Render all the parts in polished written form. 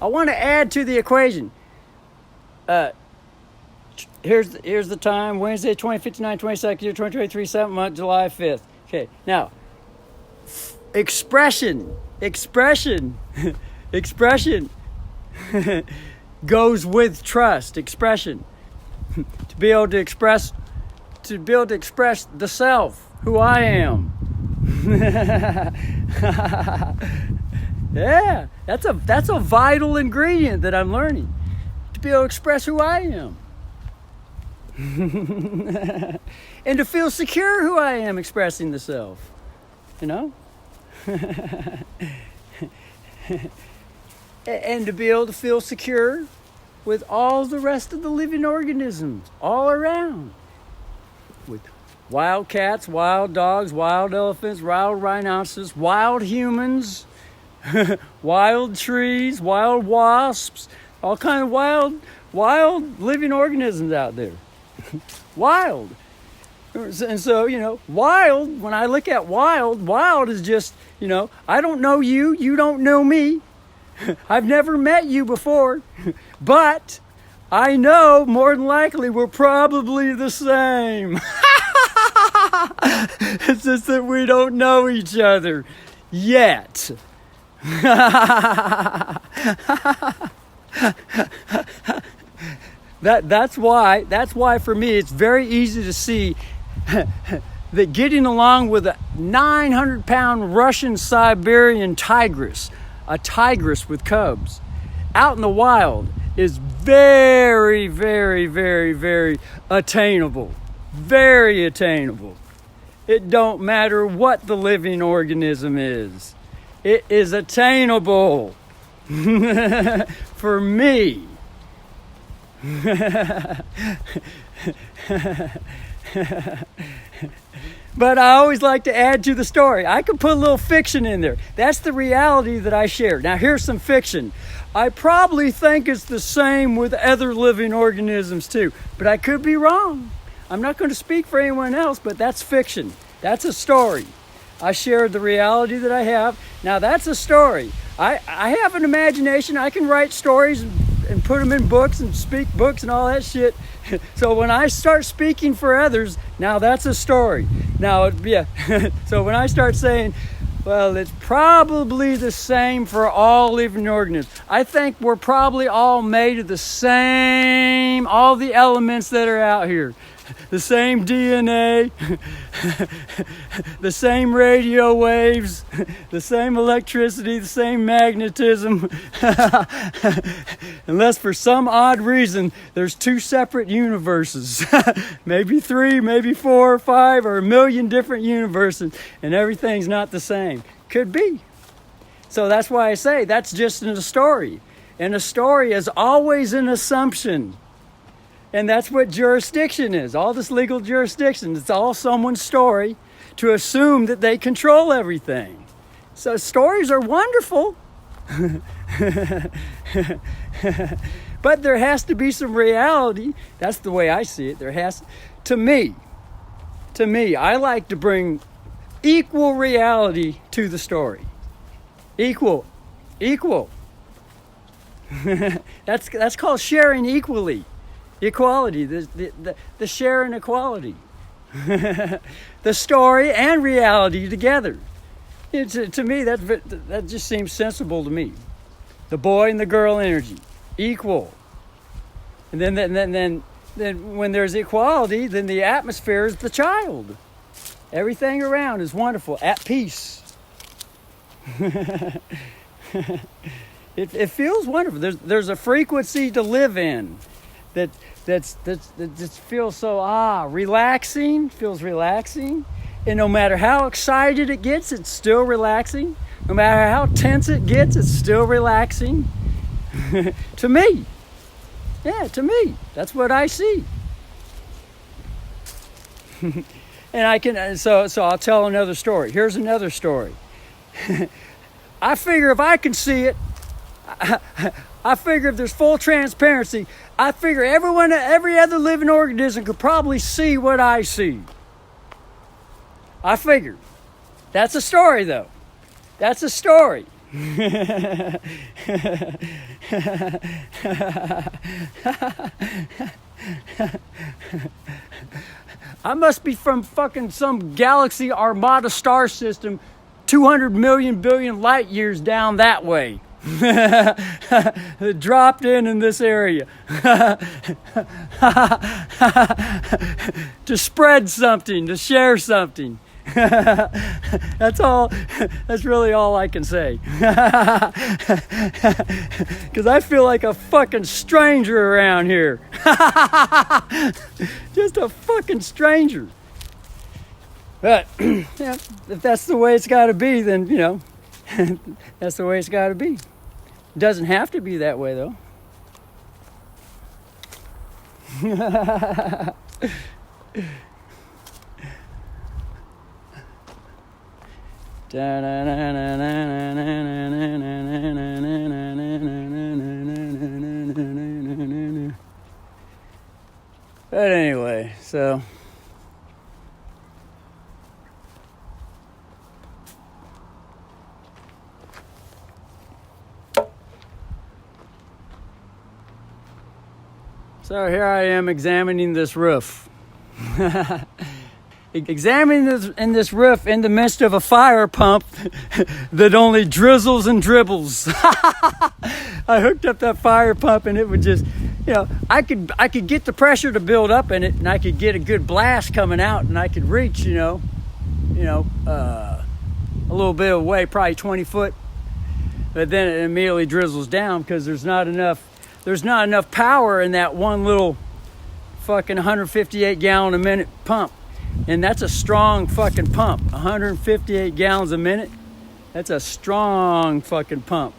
I want to add to the equation. Here's the time, Wednesday, 2059, 22nd year, 2023, 7th month, July 5th. Okay, now, expression goes with trust. Expression. To be able to express the self, who I am. Yeah, that's a vital ingredient that I'm learning. To be able to express who I am. And to feel secure who I am expressing the self. You know? And to be able to feel secure with all the rest of the living organisms all around. With wild cats, wild dogs, wild elephants, wild rhinoceroses, wild humans, wild trees, wild wasps, all kind of wild living organisms out there. Wild. And so, wild, when I look at wild is just, I don't know you, you don't know me. I've never met you before, but I know more than likely we're probably the same. It's just that we don't know each other yet. That's why for me it's very easy to see that getting along with a 900-pound Russian Siberian tigress, a tigress with cubs, out in the wild is very, very, very, very attainable. Very attainable. It don't matter what the living organism is. It is attainable. For me. But I always like to add to the story. I could put a little fiction in there. That's the reality that I share. Now here's some fiction. I probably think it's the same with other living organisms too, but I could be wrong. I'm not going to speak for anyone else, but that's fiction. That's a story. I shared the reality that I have. Now that's a story. I have an imagination. I can write stories and put them in books and speak books and all that shit. So when I start speaking for others, now that's a story. Now, yeah. So when I start saying, well, it's probably the same for all living organisms. I think we're probably all made of the same, all the elements that are out here. The same DNA, the same radio waves, the same electricity, the same magnetism. Unless for some odd reason, there's two separate universes. Maybe 3, maybe 4 or 5 or a million different universes, and everything's not the same. Could be. So that's why I say that's just in a story. And a story is always an assumption. And that's what jurisdiction is. All this legal jurisdiction, it's all someone's story to assume that they control everything. So stories are wonderful. But there has to be some reality. That's the way I see it. To me, I like to bring equal reality to the story. Equal. That's called sharing equally. Equality, the share in equality. The story and reality together. To me, that just seems sensible to me. The boy and the girl energy, equal. And then when there's equality, then the atmosphere is the child. Everything around is wonderful, at peace. It feels wonderful. There's a frequency to live in that just feels so relaxing. Feels relaxing, and no matter how excited it gets, it's still relaxing. No matter how tense it gets, it's still relaxing. To me, that's what I see. And I can so I'll tell another story. Here's another story. I figure if I can see it, I figure if there's full transparency, I figure every other living organism could probably see what I see. I figure. That's a story, though. That's a story. I must be from fucking some galaxy armada star system 200 million billion light years down that way. Dropped in this area to spread something, to share something. That's really all I can say. Because I feel like a fucking stranger around here. Just a fucking stranger. But yeah, if that's the way it's got to be, then, you know, that's the way it's got to be. It doesn't have to be that way, though. But anyway, so here I am examining this roof. Examining this roof in the midst of a fire pump that only drizzles and dribbles. I hooked up that fire pump and it would just, you know, I could get the pressure to build up in it, and I could get a good blast coming out, and I could reach, a little bit away, probably 20 foot. But then it immediately drizzles down because there's not enough power in that one little fucking 158 gallon a minute pump. And that's a strong fucking pump. 158 gallons a minute. That's a strong fucking pump.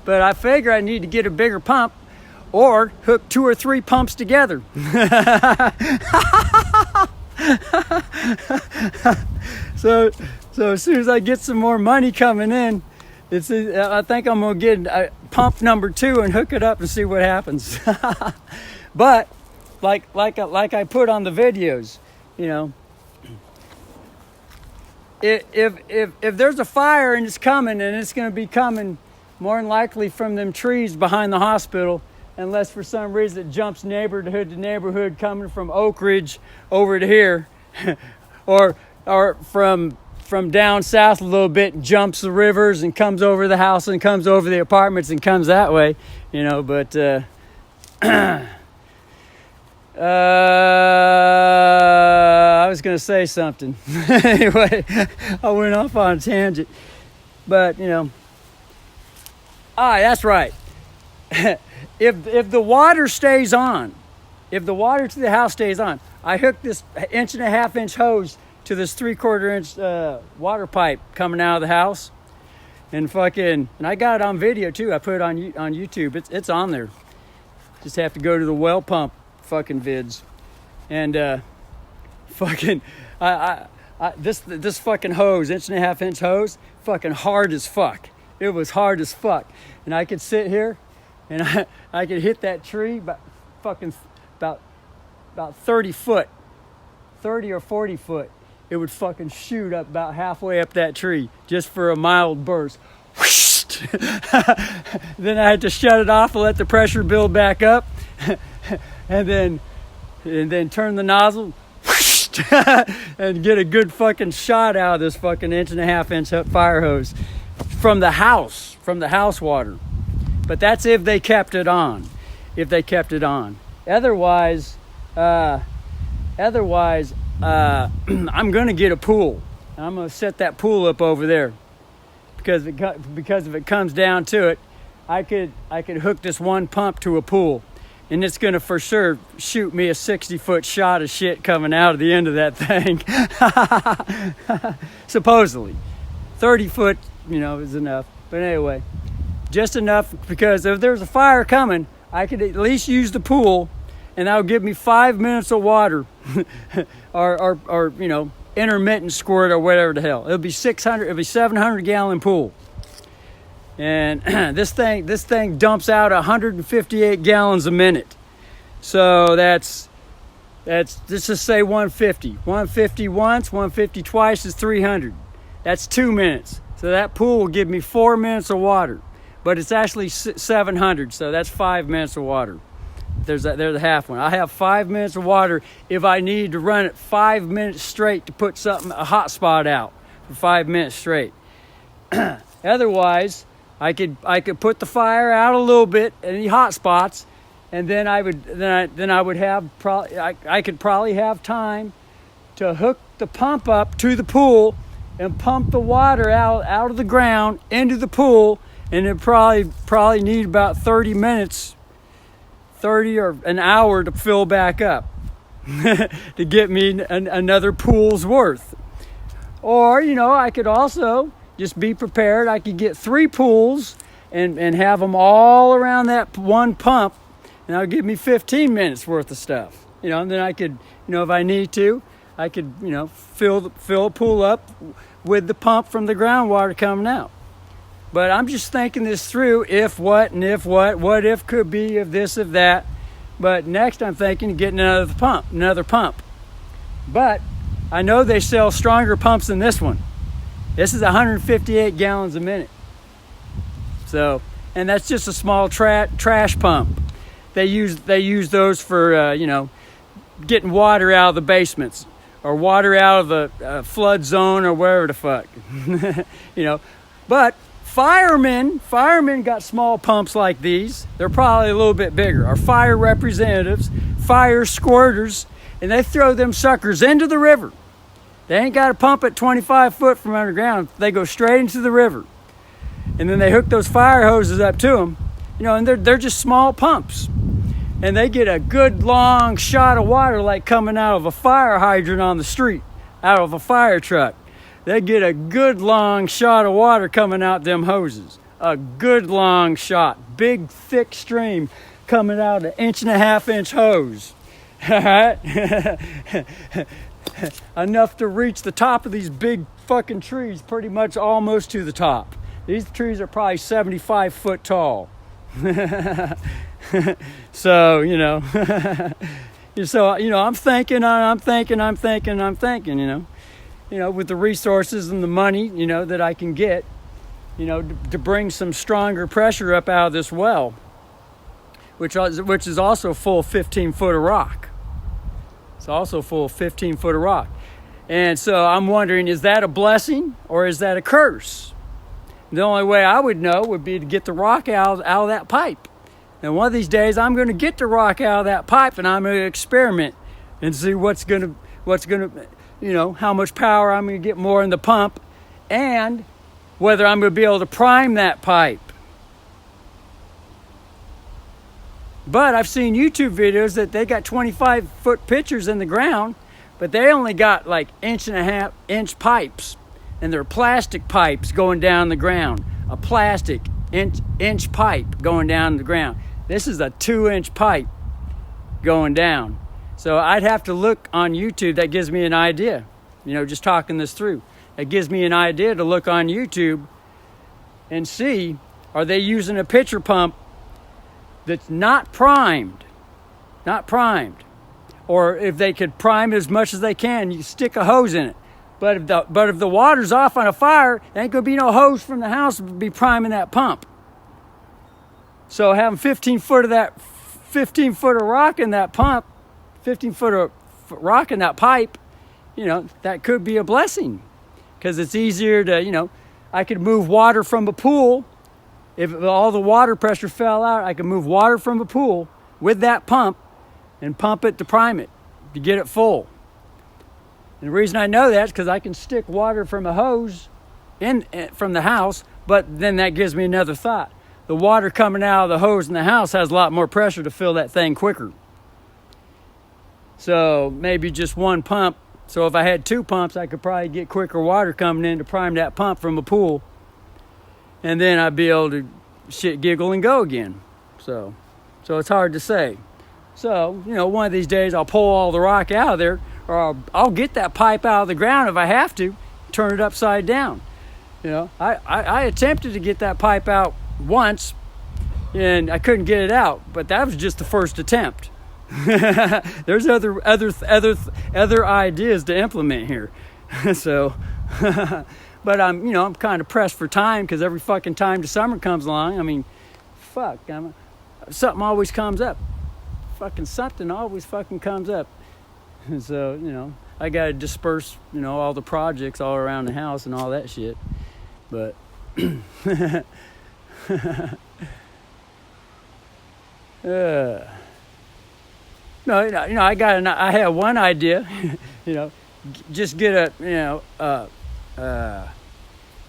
But I figure I need to get a bigger pump or hook 2 or 3 pumps together. So as soon as I get some more money coming in, I think I'm gonna get pump number 2 and hook it up and see what happens. But like I put on the videos, you know, if there's a fire and it's coming, and it's gonna be coming more than likely from them trees behind the hospital, unless for some reason it jumps neighborhood to neighborhood, coming from Oak Ridge over to here, or from down south a little bit and jumps the rivers and comes over the house and comes over the apartments and comes that way, you know. But I was going to say something. Anyway, I went off on a tangent. But, you know, that's right. If the water stays on, if the water to the house stays on, I hooked this 1.5-inch hose to this 3/4 inch water pipe coming out of the house, and I got it on video too. I put it on YouTube. It's on there. Just have to go to the well pump fucking vids, and this fucking hose, 1.5-inch hose, fucking hard as fuck. It was hard as fuck, and I could sit here, and I could hit that tree about 30 foot, 30 or 40 foot. It would fucking shoot up about halfway up that tree just for a mild burst. Then I had to shut it off and let the pressure build back up, and then turn the nozzle and get a good fucking shot out of this fucking 1.5-inch fire hose from the house water. But that's if they kept it on. Otherwise, I'm going to get a pool. I'm going to set that pool up over there, because if it comes down to it, I could hook this one pump to a pool, and it's going to for sure shoot me a 60-foot shot of shit coming out of the end of that thing. Supposedly 30 foot, is enough. But anyway, just enough, because if there's a fire coming, I could at least use the pool, and that would give me 5 minutes of water, or intermittent squirt or whatever the hell. It'll be 700 gallon pool, and this thing dumps out 158 gallons a minute. So let's just say 150 once, 150 twice is 300. That's 2 minutes. So that pool will give me 4 minutes of water, but it's actually 700, so that's 5 minutes of water. There's the half one. I have 5 minutes of water if I need to run it 5 minutes straight to put a hot spot out for 5 minutes straight. Otherwise, I could put the fire out a little bit in any hot spots, and then I would have I could probably have time to hook the pump up to the pool and pump the water out of the ground into the pool, and it probably need about 30 minutes, 30 or an hour to fill back up to get me another pool's worth. Or, I could also just be prepared. I could get 3 pools and have them all around that one pump, and that'll give me 15 minutes worth of stuff. And then I could, if I need to, I could, fill a pool up with the pump from the groundwater coming out. But I'm just thinking this through, if what could be, if this, if that. But next I'm thinking of getting another pump. But I know they sell stronger pumps than this one. This is 158 gallons a minute. So, and that's just a small trash pump. They use those for, getting water out of the basements, or water out of the flood zone, or wherever the fuck. But firemen got small pumps like these. They're probably a little bit bigger. Or fire representatives, fire squirters, and they throw them suckers into the river. They ain't got to pump it 25 foot from underground. They go straight into the river. And then they hook those fire hoses up to them, and they're just small pumps. And they get a good long shot of water, like coming out of a fire hydrant on the street, out of a fire truck. They get a good long shot of water coming out them hoses. A good long shot. Big, thick stream coming out an 1.5-inch hose. All right? Enough to reach the top of these big fucking trees, pretty much almost to the top. These trees are probably 75 foot tall. So, I'm thinking, with the resources and the money, that I can get, to bring some stronger pressure up out of this well, which is also full of 15 foot of rock. It's also full of 15 foot of rock. And so I'm wondering, is that a blessing or is that a curse? The only way I would know would be to get the rock out of that pipe. And one of these days, I'm going to get the rock out of that pipe, and I'm going to experiment and see how much power I'm going to get more in the pump, and whether I'm going to be able to prime that pipe. But I've seen YouTube videos that they got 25 foot pitchers in the ground, but they only got like 1.5-inch pipes, and they're plastic pipes going down the ground. A plastic inch pipe going down the ground. This is a 2-inch pipe going down. So I'd have to look on YouTube. That gives me an idea, just talking this through. That gives me an idea to look on YouTube and see, are they using a pitcher pump that's not primed? Or if they could prime it as much as they can, you stick a hose in it. But if the water's off on a fire, there ain't gonna be no hose from the house to be priming that pump. So having 15 foot of rock in that pump, 15 foot of rock in that pipe, that could be a blessing, because it's easier to, I could move water from a pool. If all the water pressure fell out, I could move water from a pool with that pump and pump it to prime it, to get it full. And the reason I know that is because I can stick water from a hose from the house, but then that gives me another thought. The water coming out of the hose in the house has a lot more pressure to fill that thing quicker. So maybe just one pump. So if I had 2 pumps, I could probably get quicker water coming in to prime that pump from a pool. And then I'd be able to shit, giggle, and go again. So it's hard to say. So, one of these days I'll pull all the rock out of there, or I'll get that pipe out of the ground if I have to, turn it upside down. I attempted to get that pipe out once, and I couldn't get it out, but that was just the first attempt. There's other ideas to implement here. So, but I'm kind of pressed for time because every fucking time the summer comes along, I mean, fuck, something always comes up. Fucking something always fucking comes up. And so, I got to disperse, all the projects all around the house and all that shit. But, no, I had one idea, just get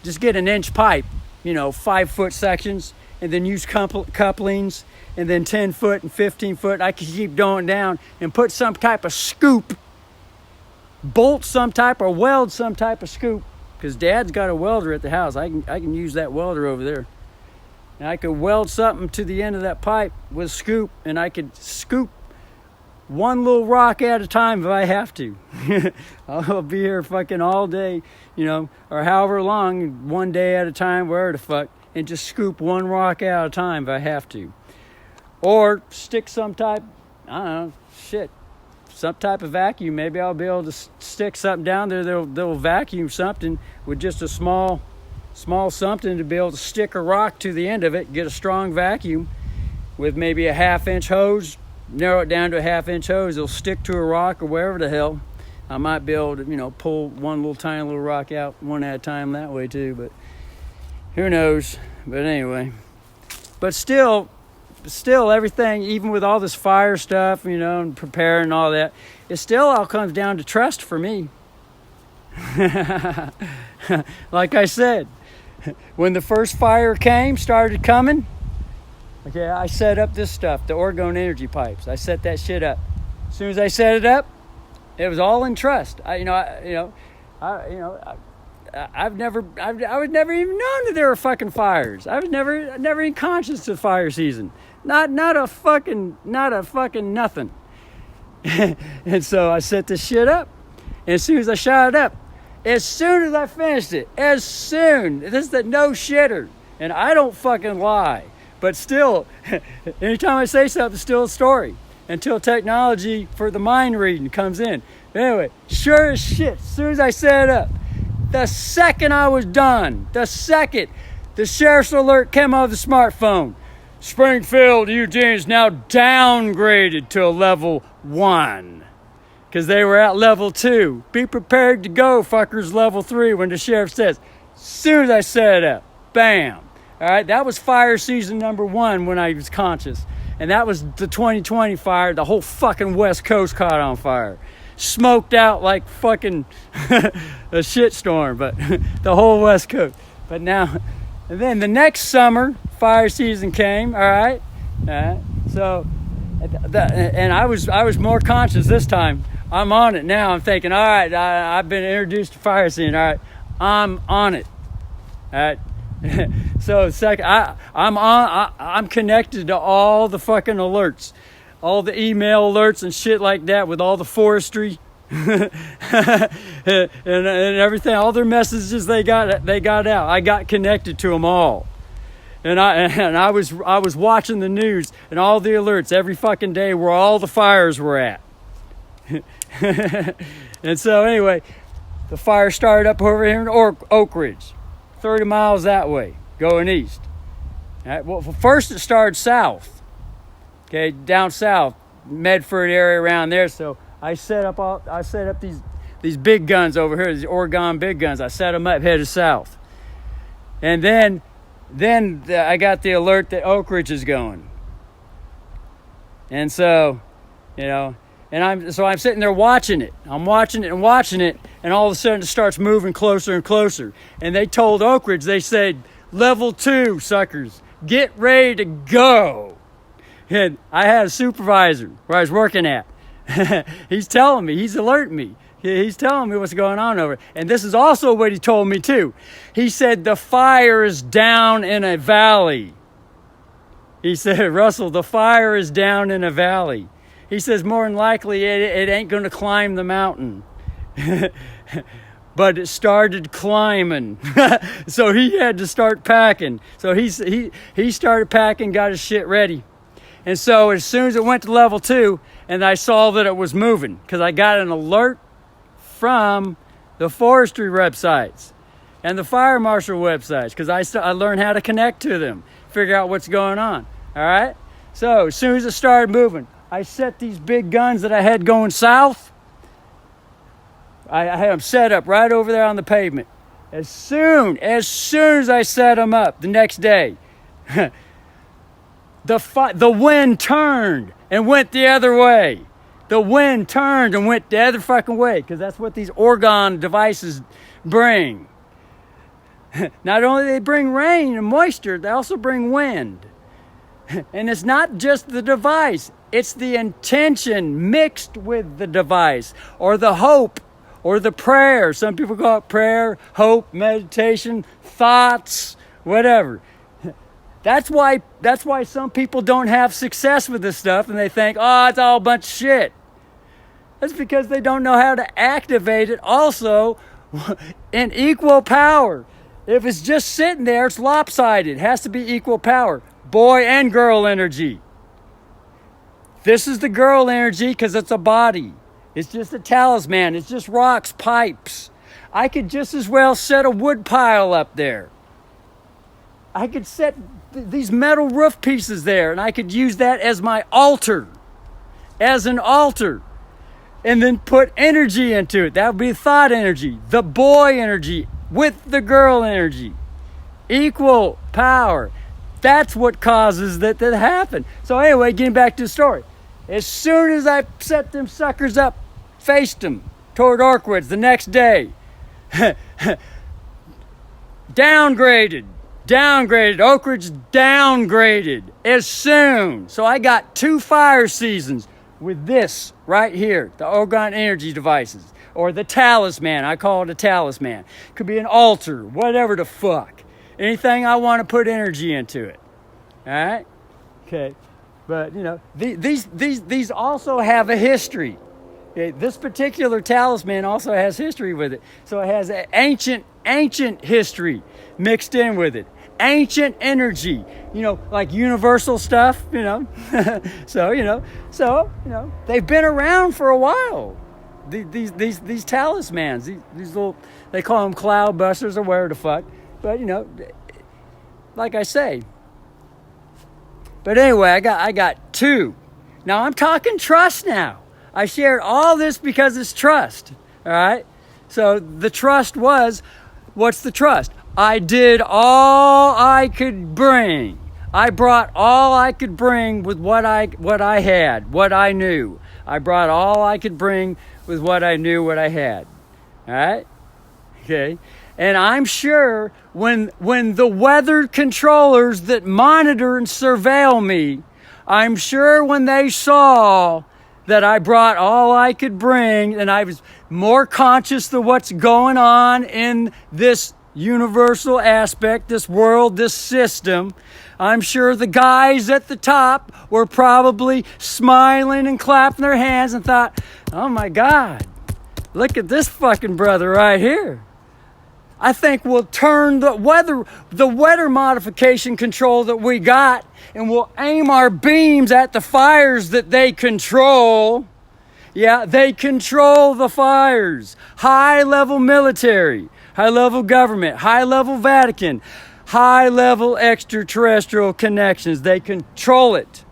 just get an inch pipe, 5-foot sections, and then use couplings, and then 10-foot and 15-foot. I could keep going down and put some type of scoop, bolt some type or weld some type of scoop, because Dad's got a welder at the house. I can use that welder over there. And I could weld something to the end of that pipe with a scoop, and I could scoop one little rock at a time if I have to. I'll be here fucking all day, or however long, one day at a time, wherever the fuck, and just scoop one rock at a time if I have to. Or stick some type, some type of vacuum. Maybe I'll be able to stick something down there that'll vacuum something with just a small something to be able to stick a rock to the end of it, get a strong vacuum with maybe a 1/2-inch hose, narrow it down to a 1/2-inch hose. It'll stick to a rock or wherever the hell. I might be able to, pull one little tiny little rock out one at a time that way too, but who knows. But anyway, but still everything, even with all this fire stuff, and preparing and all that, it still all comes down to trust for me. Like I said, when the first fire started coming, okay, I set up this stuff, the Oregon energy pipes. I set that shit up. As soon as I set it up, it was all in trust. I was never even known that there were fucking fires. I was never even conscious of fire season. Not a fucking nothing. And so I set this shit up. And as soon as I shot it up, as soon as I finished it, this is the no shitter. And I don't fucking lie. But still, anytime I say something, it's still a story. Until technology for the mind reading comes in. Anyway, sure as shit, as soon as I set it up, the second I was done, the sheriff's alert came on the smartphone. Springfield, Eugene is now downgraded to a level 1. Because they were at level 2. Be prepared to go, fuckers, level 3, when the sheriff says, as soon as I set it up, bam. All right, that was fire season number 1 when I was conscious. And that was the 2020 fire. The whole fucking West Coast caught on fire. Smoked out like fucking a shitstorm, but the whole West Coast. But now, and then the next summer, fire season came, all right? So, and I was more conscious this time. I'm on it now. I'm thinking, all right, I've been introduced to fire season, all right? I'm on it, all right? So second, I'm connected to all the fucking alerts, all the email alerts and shit like that with all the forestry and everything, all their messages they got out. I got connected to them all, and I was watching the news and all the alerts every fucking day where all the fires were at. And so anyway, the fire started up over here in Oak Ridge. 30 miles that way, going east. All right, well, first it started south. Okay, down south, Medford area around there. So I set up these big guns over here, these Oregon big guns. I set them up headed south. And then I got the alert that Oak Ridge is going. And so, and I'm sitting there watching it. I'm watching it, and all of a sudden it starts moving closer and closer. And they told Oak Ridge, they said, level 2, suckers, get ready to go. And I had a supervisor where I was working at. He's telling me, he's alerting me. He's telling me what's going on over. And this is also what he told me too. He said, the fire is down in a valley. He said, Russell, the fire is down in a valley. He says, more than likely, it ain't going to climb the mountain. But it started climbing. So he had to start packing. So he started packing, got his shit ready. And so as soon as it went to level 2, and I saw that it was moving, because I got an alert from the forestry websites. and the fire marshal websites, because I learned how to connect to them, figure out what's going on. All right? So as soon as it started moving, I set these big guns that I had going south. I had them set up right over there on the pavement. As soon as I set them up the next day, the wind turned and went the other way. The wind turned and went the other fucking way, because that's what these orgone devices bring. Not only do they bring rain and moisture, they also bring wind. And it's not just the device, it's the intention mixed with the device, or the hope, or the prayer. Some people call it prayer, hope, meditation, thoughts, whatever. That's why some people don't have success with this stuff, and they think, oh, it's all a bunch of shit. That's because they don't know how to activate it also in equal power. If it's just sitting there, it's lopsided. It has to be equal power. Boy and girl energy. This is the girl energy because it's a body. It's just a talisman. It's just rocks, pipes. I could just as well set a wood pile up there. I could set these metal roof pieces there, and I could use that as my altar. As an altar. And then put energy into it. That would be thought energy. The boy energy with the girl energy. Equal power. That's what causes that to happen. So anyway, getting back to the story. As soon as I set them suckers up, faced them toward Orkwoods the next day, downgraded. Oak Ridge downgraded as soon. So I got 2 fire seasons with this right here, the orgone energy devices, or the talisman. I call it a talisman. Could be an altar, whatever the fuck. Anything I want to put energy into it. All right? Okay. But, you know, these also have a history. This particular talisman also has history with it. So it has an ancient history mixed in with it. Ancient energy, you know, like universal stuff, you know. So they've been around for a while. These talismans, these little, they call them cloud busters or whatever the fuck. But, you know, like I say. But anyway, I got 2. Now I'm talking trust now. I shared all this because it's trust. All right. So the trust was, what's the trust? I did all I could bring. I brought all I could bring with what I had, what I knew. I brought all I could bring with what I knew, what I had. All right? Okay. And I'm sure when the weather controllers that monitor and surveil me, I'm sure when they saw that I brought all I could bring and I was more conscious of what's going on in this universal aspect, this world, this system, I'm sure the guys at the top were probably smiling and clapping their hands and thought, oh my God, look at this fucking brother right here. I think we'll turn the weather modification control that we got, and we'll aim our beams at the fires that they control. Yeah, they control the fires. High-level military, high-level government, high-level Vatican, high-level extraterrestrial connections. They control it.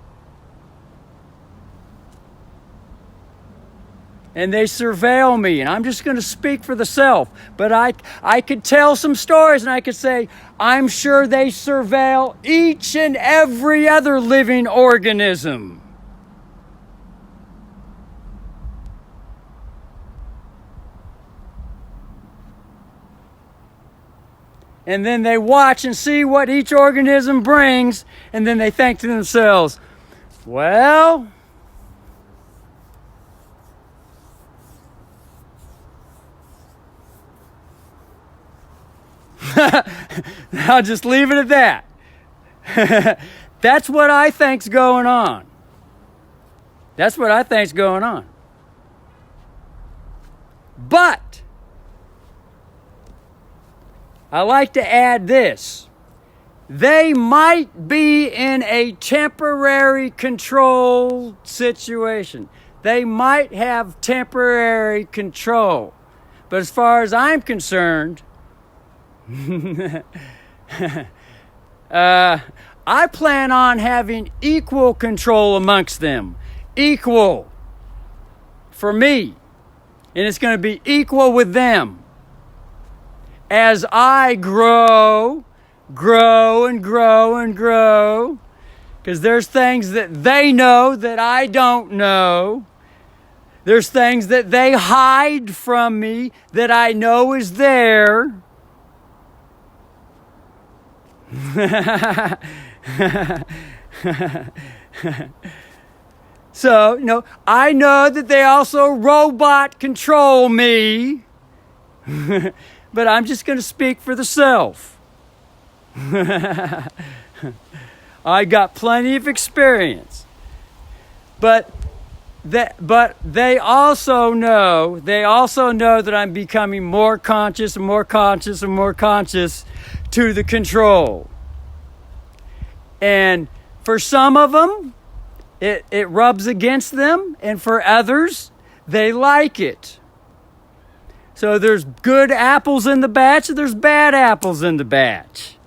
And they surveil me, and I'm just going to speak for the self. But I could tell some stories, and I could say, I'm sure they surveil each and every other living organism. And then they watch and see what each organism brings, and then they think to themselves, well, I'll just leave it at that. That's what I think's going on. That's what I think's going on. But I like to add this. They might be in a temporary control situation. They might have temporary control. But as far as I'm concerned, I plan on having equal control amongst them. Equal for me. And it's going to be equal with them. As I grow, and grow, because there's things that they know that I don't know. There's things that they hide from me that I know is there. So, I know that they also robot control me. But I'm just going to speak for the self. I got plenty of experience. But they also know that I'm becoming more conscious and more conscious and more conscious to the control. And for some of them, it rubs against them, and for others, they like it. So there's good apples in the batch, and there's bad apples in the batch.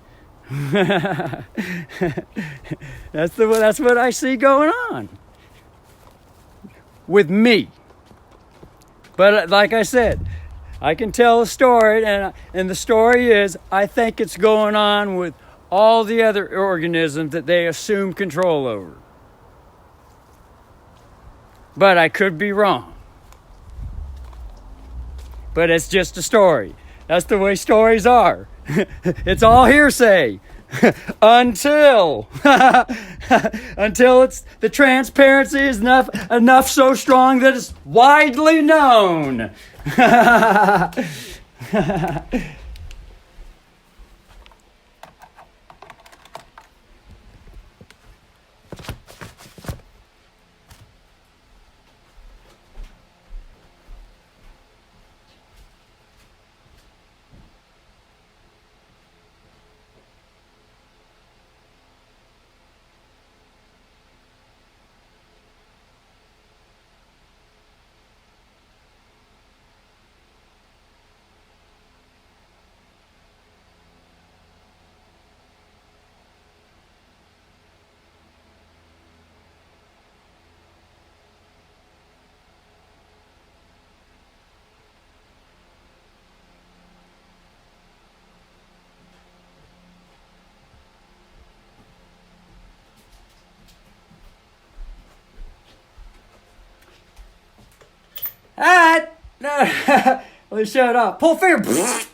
That's what I see going on with me. But like I said, I can tell a story, and the story is, I think it's going on with all the other organisms that they assume control over. But I could be wrong. But it's just a story. That's the way stories are. It's all hearsay. until it's the transparency is enough so strong that it's widely known. All right. Let me shut up. Pull finger.